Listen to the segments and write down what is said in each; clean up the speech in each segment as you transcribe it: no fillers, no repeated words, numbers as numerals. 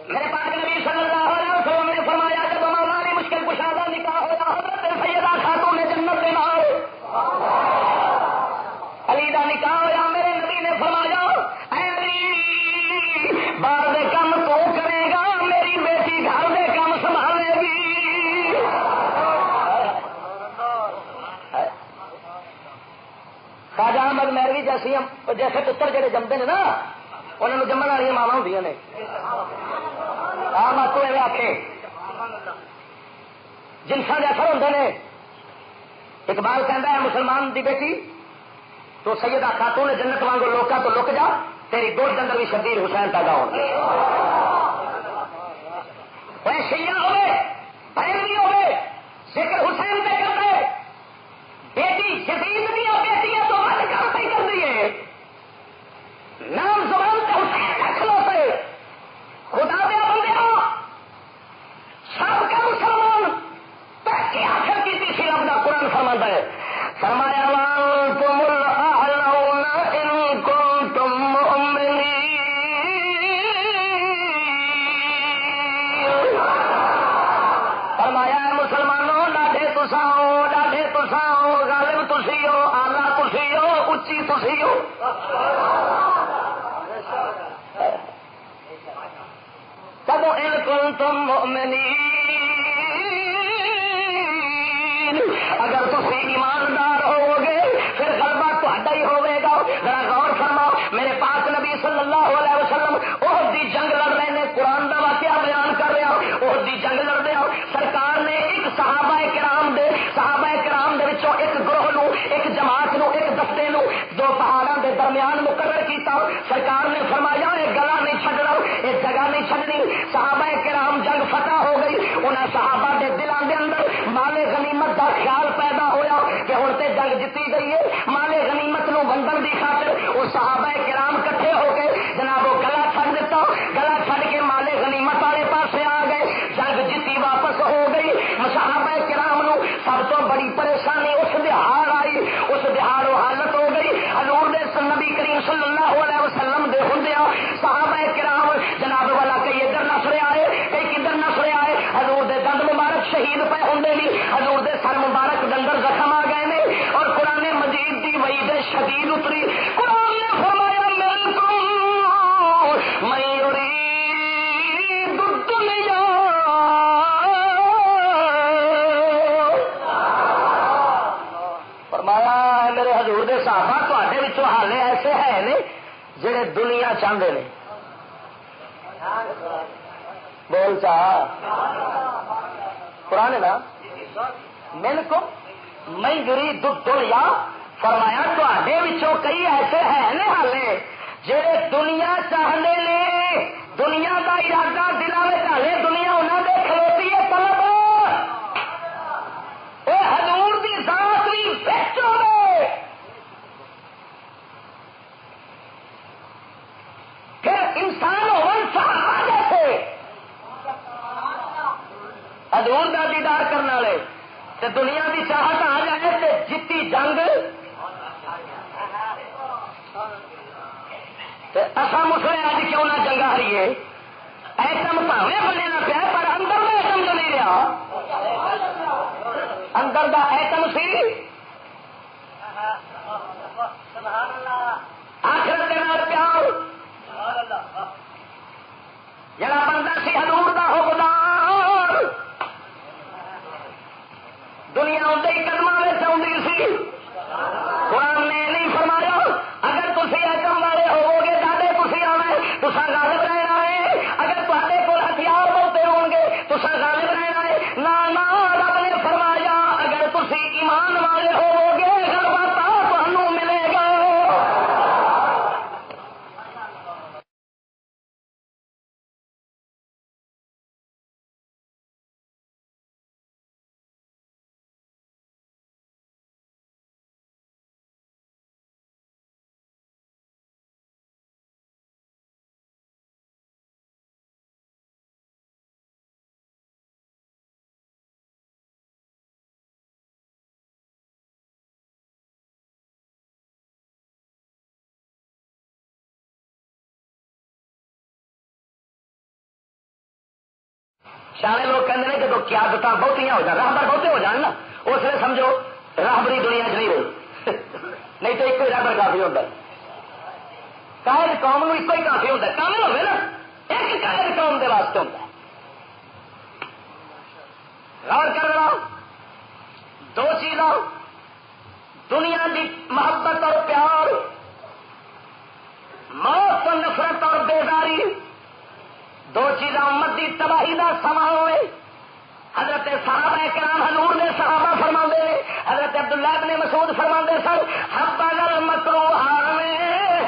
میرے پاک نبی صلی اللہ علیہ وسلم نے فرمایا جب مولا علی مشکل کشادہ نکاح ہوا حضرت سیدہ خاتون جنت کے نال علی دا نکاح ہوا، میرے نبی نے فرمایا اے علی باہر دے کام تو کرے گا، میری بیٹی گھر دے کام سنبھالے گی۔ خواجہ احمد مہروی جیسے پتر جڑے جمتے ہیں نا انہوں نے جمن والی ماوا ہوں نے ماتو ایویں آخے جنساں دے اثر ہوتے ہیں۔ اقبال کہتا ہے مسلمان دی بیٹی تو سیدہ خاتون جنت وانگو لوکاں تو لک جا، تیری گود کے اندر بھی شبیر حسین پیدا ہو گئے، شیعہ ہوئے بریلوی ہوئے ذکر حسین پہ کرتے بیٹی یزید دیا بیٹیاں تو بند کر پہ کر دیے نام زبان سے حسین کا کھلوتے خدا دیا بندے سب کا مسلمان ترقی آخر کی تیسری رب کا قرآن فرماتا ہے، فرمایا وانتم الاعلون ان کنتم مؤمنین، فرمایا مسلمانوں ڈاڈے تساؤ غالب تسی ہو، آلہ تسی ہو، اچھی تسی ہو۔ تب ان کنتم مؤمنین اگر تسی ایماندار ہوو گے پھر غلبہ تہاڈا ہی ہوے گا۔ ذرا غور فرماؤ، میرے پاک نبی صلی اللہ علیہ وسلم احد دی جنگ لڑ رہے ہیں، قرآن دا واقعہ بیان کر رہا، احد دی جنگ لڑ رہے سرکار نے ایک صحابہ کرام دے وچوں ایک گروہ نو، ایک جماعت نو، ایک دستے نو دو پہاڑاں دے درمیان مقرر کیتا۔ سرکار نے فرمایا یہ گلا نہیں چھڈنا، یہ جگہ نہیں چھڈنی۔ صحابہ کرام جنگ فتح ہو گئی، انہاں صحابہ دے دلان دے اندر مال غنیمت دا خیال پیدا ہویا کہ ہن تے جنگ جتی گئی ہے، مال غنیمت نو ونڈن دی خاطر وہ صحابہ کرام کٹھے ہو کے جناب وہ گلا چھڈ دیتا، گلا چھڈ کے مال غنیمت والے پاسے آ گئے، جنگ جتی واپس ہو گئی۔ صحابہ کرام نو سب تو بڑی پریشانی اس دہاڑ آئی، اس دہاڑ وہ حالت ہو گئی حضور دے نبی کریم صلی اللہ علیہ وسلم دے ہوندیاں صحابہ کرام جناب والا کئی ادھر نسرے آئے کئی کدھر نسرے آئے، حضور دے دند مبارک شہید پہ ہوندے نہیں، حضور دے سر مبارک دندر زخم آ گئے نے، اور قرآن مجید دی وعید شدید اتری۔ قرآن نے فرمایا منکم من یرید الدنیا، فرمایا میرے حضور دے صحابہ تواڈے وچوں حالے ایسے ہے نے جڑے دنیا چاہتے ہیں، بول چا قرآن ہے نا، منکم من یرید الدنیا، فرمایا تواڈے وچوں کئی ایسے ہیں نے حالے جڑے دنیا چاہتے نے، دنیا کا ارادہ دلوں میں حالے دنیا انہوں نے کھلوتی ہے طلب، اے حضور دی ذات بھی بیچو گے، پھر انسان ہون صحابہ جیسے حضور دا دیدار کرنے والے تے دنیا کی چاہت آ جائے تے جتی جنگ اصا مسلے اج کیوں نہ جنگا ہریے، ایٹم پاوے بنے نہ پیا پر اندر کا ایٹم تو نہیں رہا، اندر دا ایٹم سی آخرت کے نال پیار، جڑا بندہ سی حضور دا حکمدار، دنیا اندر ہی قدموں میں آتی سی۔ قرآن نے نہیں فرمایا اگر تسی ایٹم والے ہوو گے ڈاڈے تسی آنا تسا غالب رہنا ہے، اگر تے کول ہتھیار بہتے ہون گے تسا غالب رہنا ہے، نہ رب نے فرمایا اگر تسی ایمان والے ہوو گے غلبہ تانوں ملے گا۔ سیانے لوگ کہتے ہیں جب قیادت بہتیاں ہو جان راہبر بہتے ہو جان نا اس لیے سمجھو راہبری دنیا چ نہیں ہوئی نہیں تو ایک ہی راہبر کافی ہوتا ہے قائد قوم کو ایک ہی کافی ہوتا ہے کامل ہوئے نا ایک قائد قوم کے واسطے ہوتا ہے غور کر رہا دو چیزوں دنیا کی محبت اور پیار موت و نفرت اور بیداری دو چیزاں امت کی تباہی کا سما ہوئے حضرت صحابہ کرام حضور نے صحابہ فرما دے حضرت عبداللہ ابن مسعود فرما دے سن حبذ المکروہ میں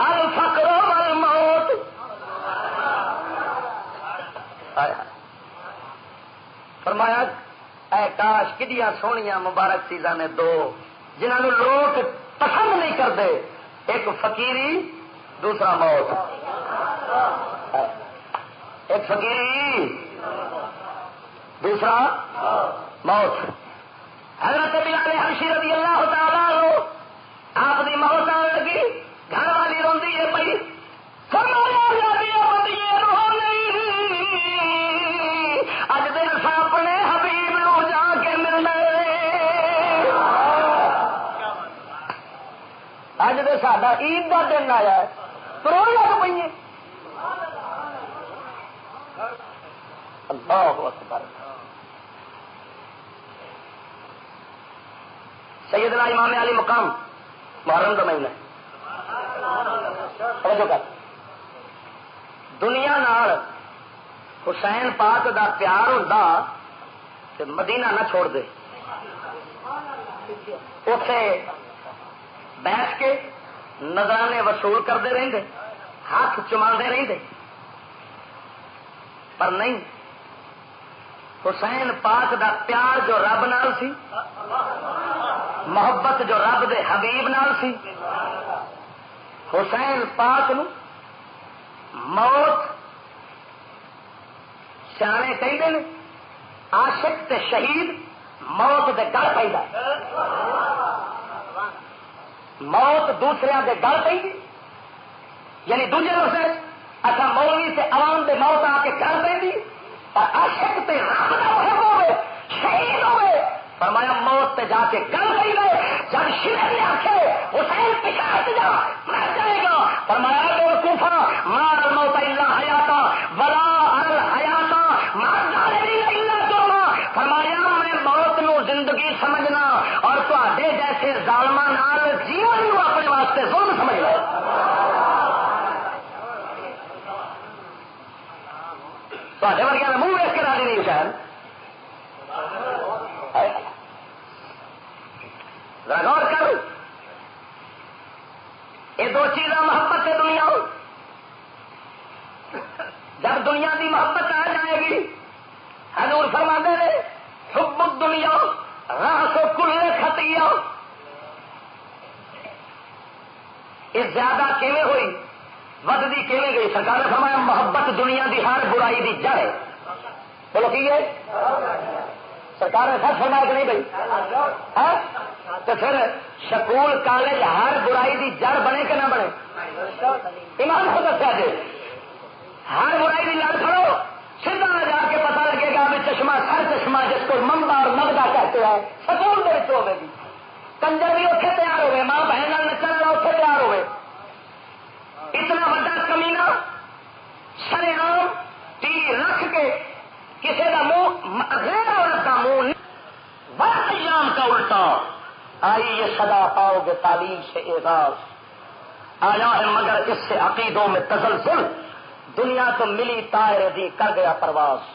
الفقر والموت فرمایا اے کاش کڈیاں سونیاں مبارک چیزاں نے دو جنہوں لوگ پسند نہیں کرتے ایک فقیری دوسرا موت ایک فقیری دوسرا موت حضرت بلال حبشی رضی اللہ تعالیٰ عنہ آپ کی موت آنے لگی گھر والی روندی ہے پئی اج دن اپنے حبیب نو جا کے ملنا اج تو ساڈا عید کا دن آیا کرو لگ پی اللہ اکبر سیدنا امام علی مقام محرم کا مہینہ دنیا نال حسین پاک دا پیار ہوتا کہ مدینہ نہ چھوڑ دے اتے بیٹھ کے نظرانے وصول کرتے رہتے ہاتھ چما رہتے پر نہیں حسین پاک دا پیار جو رب نال سی محبت جو رب دے حبیب نال سی حسین پاک نو موت سیانے کہتے ہیں عاشق تے شہید موت دے گل پہ موت دوسرے دے گل پہ یعنی دوجے لفظ اچھا مولوی سے عوام دے موت آ کے گل پہ اور عاشق تے رب دا محب ہوئے شہید ہوئے فرمایا موت تے جا کے گل پہ گئے جب شیر نے آخے حسین پچاس جا مر جائے گا فرمایا تو کوفہ مار الموت الا حیاتا ولا ارل حیاتا مار ظالمین الا جرما فرمایا میں موت نو زندگی سمجھنا اور تواڈے جیسے ظالماں نال جیون نو اپنے واسطے ظلم سمجھنا تواڈے ورگیاں دا منہ ویکھ کے راضی نہیں شاید غور کر یہ دو چیزاں محبت ہے دنیا جب دنیا کی محبت آ جائے گی حضور فرماتے ہیں حب الدنیا راس کل خطیہ یہ زیادہ کیویں ہوئی ودی کیویں گئی سرکار نے فرمایا محبت دنیا کی ہر برائی کی جڑ ہے بولو کی ہے سرکار نے سچ فرمایا کہ نہیں بھائی تو پھر سکول کالج ہر برائی کی جڑ بنے کہ نہ بنے ایمان کو دسیا جی ہر برائی کی جڑ پڑو سیدھا نہ جا کے پتا لگے گا بھی چشمہ سر چشمہ جس کو منبع اور مبدا کہتے ہیں سکول کے ہوگی کنجر بھی اتنے تیار ہوئے ماں بہن نچن والا اتنے تیار ہوئے اتنا بڑا کمینہ سرے عام ٹی رکھ کے کسی کا منہ غیر عورت کا منہ ایام کا الٹا آئی یہ صدا پاؤ گے تعلیم سے اعزاز آیا ہے مگر اس سے عقیدوں میں تزلزل دنیا تو ملی طائر دی کر گیا پرواز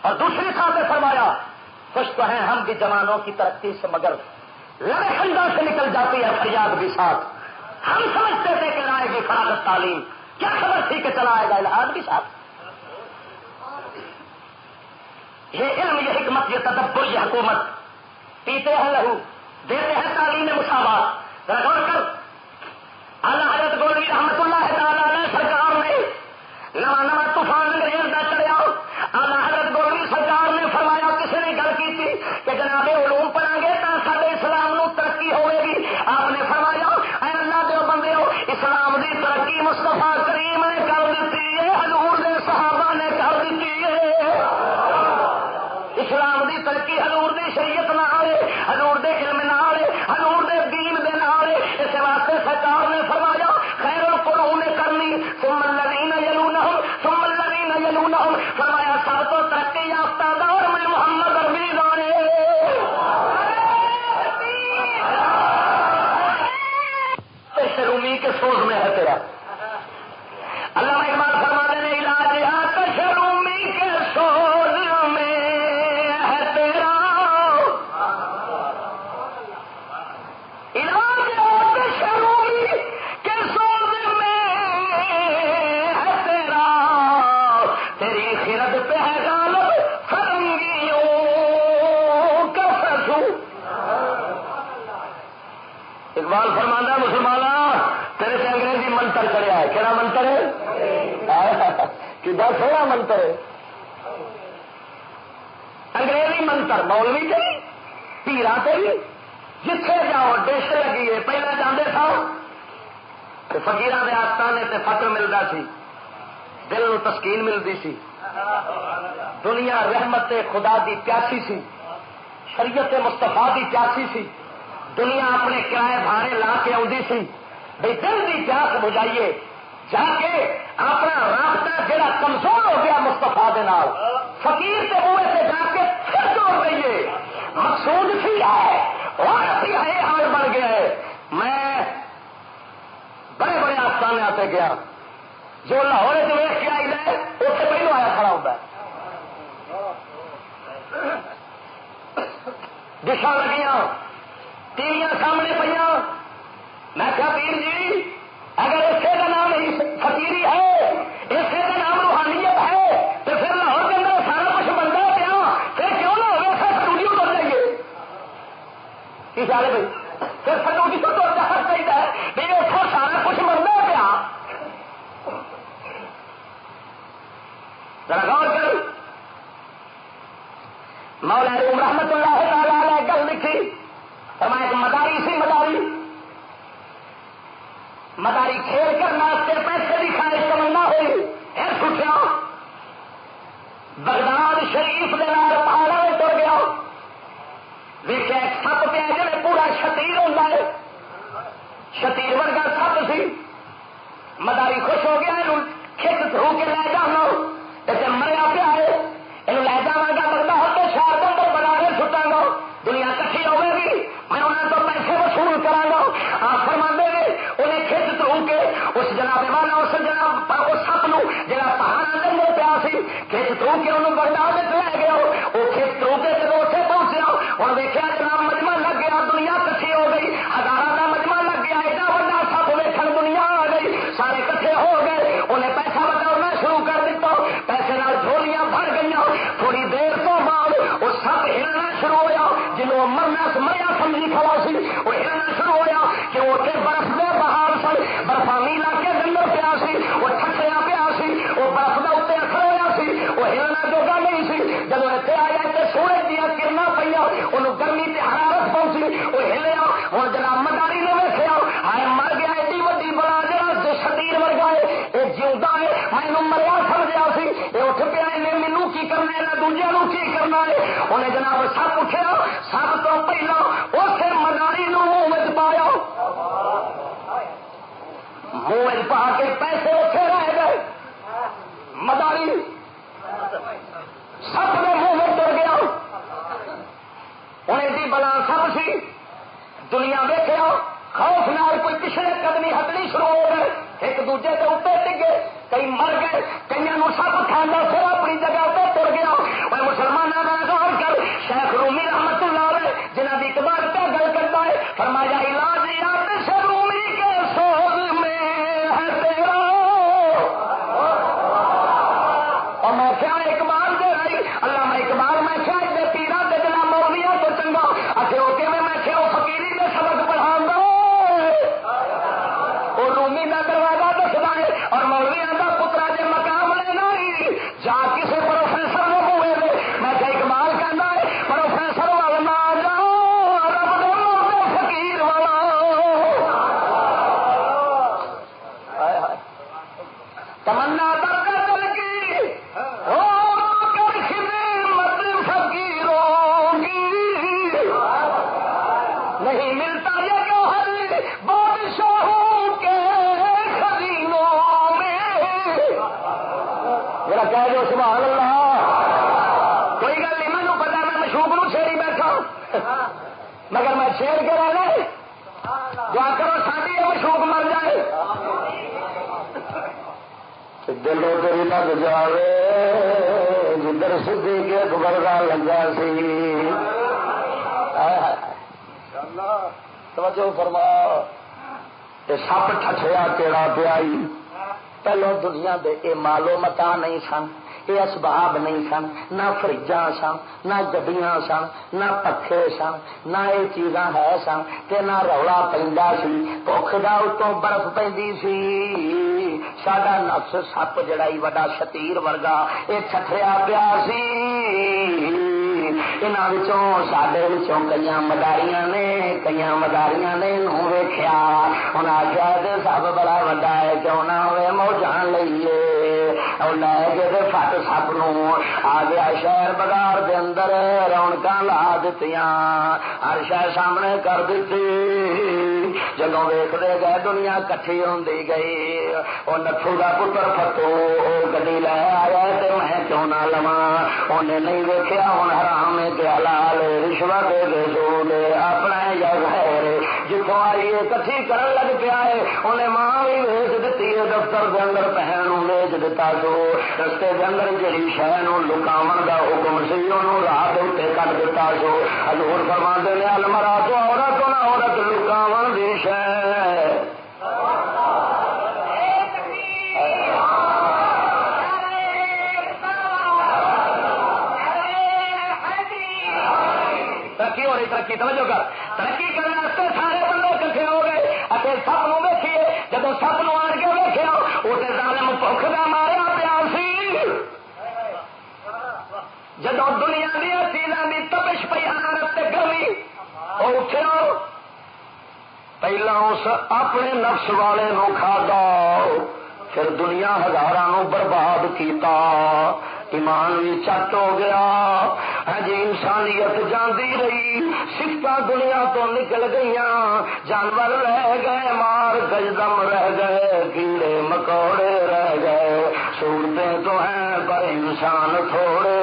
اور دوسری ساتھ فرمایا خوش تو ہیں ہم بھی جوانوں کی ترقی سے مگر لڑے خندہ سے نکل جاتی ہے فریاد بھی ساتھ ہم سمجھتے تھے کہ لائے گی فراغت تعلیم کیا خبر تھی کہ چلا آئے گا الہاد بھی ساتھ یہ علم یہ حکمت یہ تدبر یہ حکومت پیتے ہیں لہو دیتے ہیں تعلیم مساوات غور کر اعلیٰ حضرت گولوی رحمت اللہ تعالیٰ علیہ سرکار نے نواں نواں طوفان انگریز کا چڑھیا اعلیٰ حضرت گولوی سرکار نے فرمایا کسی نے گل کی تھی کہ جناب علوم پڑھا گے تو سارے اسلام نو ترقی ہوئے گی آپ نے فرمایا اے اللہ دے بندے ہو اسلام دی ترقی مصطفیٰ کریم نے کر دیتی ہے یسبقونہم، فرمایا سب تو ترقی یافتہ دور میں محمد عربی دانے رومی کے سوز میں ہے تیرا. علامہ اقبال فرماتے ہیں علاج آتش رومی کے سوز میں ہے تیرا، علاج آتش رومی کے سوز میں ہے تیرا، تیری خرد پہ ہے غالب فرنگیوں کا فسو. اقبال فرماندہ مسلمانہ تیرے سے انگریزی منتر چڑھیا ہے. کہڑا منتر ہے؟ کدھر سونا منتر ہے انگریزی منتر. مولوی سے بھی پیرا سے بھی جتھے جاؤ ڈش لگی ہے. پہلے جانے تھا فقیراں دے آستانے تے فقر ملتا سی، دل نو تسکین ملتی سی، دنیا رحمت خدا دی پیاسی سی، شریعت مصطفیٰ دی پیاسی سی، دنیا اپنے کرائے بھاڑے لا کے آؤں سی. بھائی دل کی پیاس بجھائیے، جا کے اپنا رابطہ جڑا کمزور ہو گیا مستفا دے نال فقیر کے منہ سے جا کے پھر جوڑ دئیے. مقصود سی ہے اور یہ حال بن گیا ہے. میں بڑے بڑے آستانے آتے گیا، جو لاہور سے ویخ کے آئی جائے اس سے پہلو آیا کھڑا ہوتا ہے. ڈشاں لگیاں، ٹیویاں سامنے پہ، میں کیا پیر جی اگر اسے کا نام فقیری ہے، اسے کا نام روحانیت ہے، تو پھر لاہور کے اندر سارا کچھ بنتا پیا، پھر کیوں نہ ہوگا پھر اسٹوڈیو تو جائیے. کی خیال ہے بھائی؟ پھر اسٹوڈیو تو جانا چاہیے بھائی اتوں سارا کچھ بنتا پیا. ذرا غور کر. مولا روم رحمت اللہ تعالی علیہ گل لکھی، فرمایا کہ مداری سی مداری کھیل کر ناستے پیسے کی خواہش تمنا ہوئی، ہر اٹھیا بغداد شریف کے نال پہاڑوں میں تر گیا، دیکھا ایک سپ پیا جی پورا شتیر ہوتا ہے، شتیر ورگا سپ سی. مداری خوش ہو گیا، یہ کھچ تھرو کے لے جانا، اسے مریا پیا ہے، یہ لے جا گا بگتا ہوتے شہر کے اندر بنا کے سٹا گا، دنیا کٹھی ہوے گی، میں انہوں تو پیسے وصول کرا گا. آپ فرماندے انہیں کھچ تو کے اس جناب والا اس جناب اس سپ نو جا پہاڑ کے اندر پیا سی کھچ تو کے انہوں بغداد لے گیا. وہ کھچ تو کے جب اتنے پہنچیا اور دیکھا جناب مجمع لگ گیا، دنیا کٹھی ہو گئی، ہزاروں کا مجمع لگ گیا، ایڈا بڑا سپ ویکھن دنیا آ گئی، سارے کٹھے ہو گئے. انہیں پیسہ بچاؤنا شروع کر دیتا، پیسے نال جھولیاں بھر گئی. تھوڑی دیر تو بعد وہ سپ ہلنا شروع ہوا، جنہوں مرنا مریا سمجھی کھڑا سی وہ ہلنا شروع ہوا کہ اتنے برف دے بہار سن، برفانی علاقے کے اندر پیا سی، وہ ٹھٹیا پیا سی، وہ برف کا اتنے اثر ہوا سی، وہ ہلنا جوگا نہیں سی. جب اتنے آیا تو سورج دیا کرنا پہ انہوں گرمی سے حرارت پہنچی، وہ ہلیا. ہوں جناب مداری نے ویسیا ہائے مر گیا، ایڈی وڈی بلا جا شتیر ورگا ہے، یہ جیوتا ہے، میں مریا سمجھا سی، یہ اٹھ پیا، انہیں مینو کی کرنا ہے، دوجے نو کی کرنا ہے. انہیں جناب سب اٹھیا، سب تو پہلا اسے مداری نو منہ پایا، منہ پا کے پیسے اتنے رہ گئے. مداری سب نے منہ میں تر گیا. انہیں دی بلا سب سی، دنیا ویکھیا خوف نال کوئی پچھلے قدمی ہٹنی شروع ہو گئے، ایک دوجے کے اتنے ڈگے، کئی مر گئے، کئی سب کھانا پھر اپنی جگہ پہ تر گیا. اور مسلمانوں کا غور کر، شیخ رومی رحمت اللہ علیہ جنہ کی اقبال پہ گل کرتا ہے، فرمایا علاج آتش رومی کے سوز میں ہے تیرا. اور میں کیا اقبال دے رہی اللہ میں اقبال میں کیا دے پیرا دے جنا مولیا تو چنگا اچھے ہوتے میں کیا فقیری میں سبق پڑھا گا. وہ رومی کا دروازہ دستا ہے اور مولویا کا پترا جی مقام لینا ہی جا کسی پروفیسر نے ہوئے دے میں کیا اقبال کہنا ہے پروفیسر والا نہ جا رب دے فقیر والا. تمنا درد دل کی ہو کر خدمت فقیروں کی، نہیں ملتا یہ گوہر بادشاہوں کے خزینوں میں. میرا کیا لے جو سبحان اللہ. کوئی گل نہیں مینو پتا میں مشوق نو چھیڑی بیٹھا مگر میں چھیڑ کے رہنا دعا کرو ساری مشوق مر جائے. دلوں تیری لگ جائے جدھر صدیق اکبر کا لگا سی. توجہ فرما. سپ ٹھٹھیا کیڑا پیائی. پہلو دنیا دے اے مالو متا نہیں سن, یہ اسباب نہیں سن, نہ فریجاں سن, نہ گڈیاں سن, نہ پکھے سن, نہ یہ چیزاں ہے سن, تے نہ رولا پیندا سی. بھوک دا اتوں برف پیندی سی. ساڈا نفس سپ جڑا ہی وڈا شتیر ورگا یہ ٹھٹھیا پیا سی. سڈے کئی مداریاں نے ویخیا انہیں آخیا سب بڑا وڈا ہے کیوں نہ ہوئے موجاں لئیے. لے کے فٹ سپ نو آ گیا شہر بازار دے اندر رونق لا دتیاں ہر شہر سامنے کر دیتی. جدو ویختے گئے دنیا کٹھی ہوندی گئی. وہ نتھو کا پتر فتو گڈی لے آیا تو میں کیوں نہ لوا. انہیں نہیں ویکیا ہوں حرام کے حلال رشوت دے سود اپنا یا غیر جتوں آئیے کٹھی کرن لگ پیا ہے. انہیں ماں بھی ویچ دیتی ہے دفتر کے اندر بہن ویچ دیتا سو. رستے کے اندر جہی شہ لکاون کا حکم سی انہوں راہ اتنے کٹ دیتا سو. حضور فرماندے نے المرا تو عورت نہ عورت لکاون دی شہ. ترقی ہو رہی ترقی توجہ کر. ترقی کرنے سارے بندے کٹھے ہو گئے. سپ نو ویکھیے جب سپ نو آن کے ویکیا اسے ظالم بھوک کا ماریا پیا سی. جب دنیا دیا چیزاں کی تپش پی حرارت گرمی وہ اٹھیا پہلا اس اپنے نفس والے نو کھادا پھر دنیا ہزاراں برباد کیتا. ایمان بھی چٹ ہو گیا. ہاں جی انسانیت جاندی رہی. صفتاں دنیا تو نکل گئیاں. جانور رہ گئے مار گجدم رہ گئے کیڑے مکوڑے رہ گئے. صورتیں تو ہیں پر انسان تھوڑے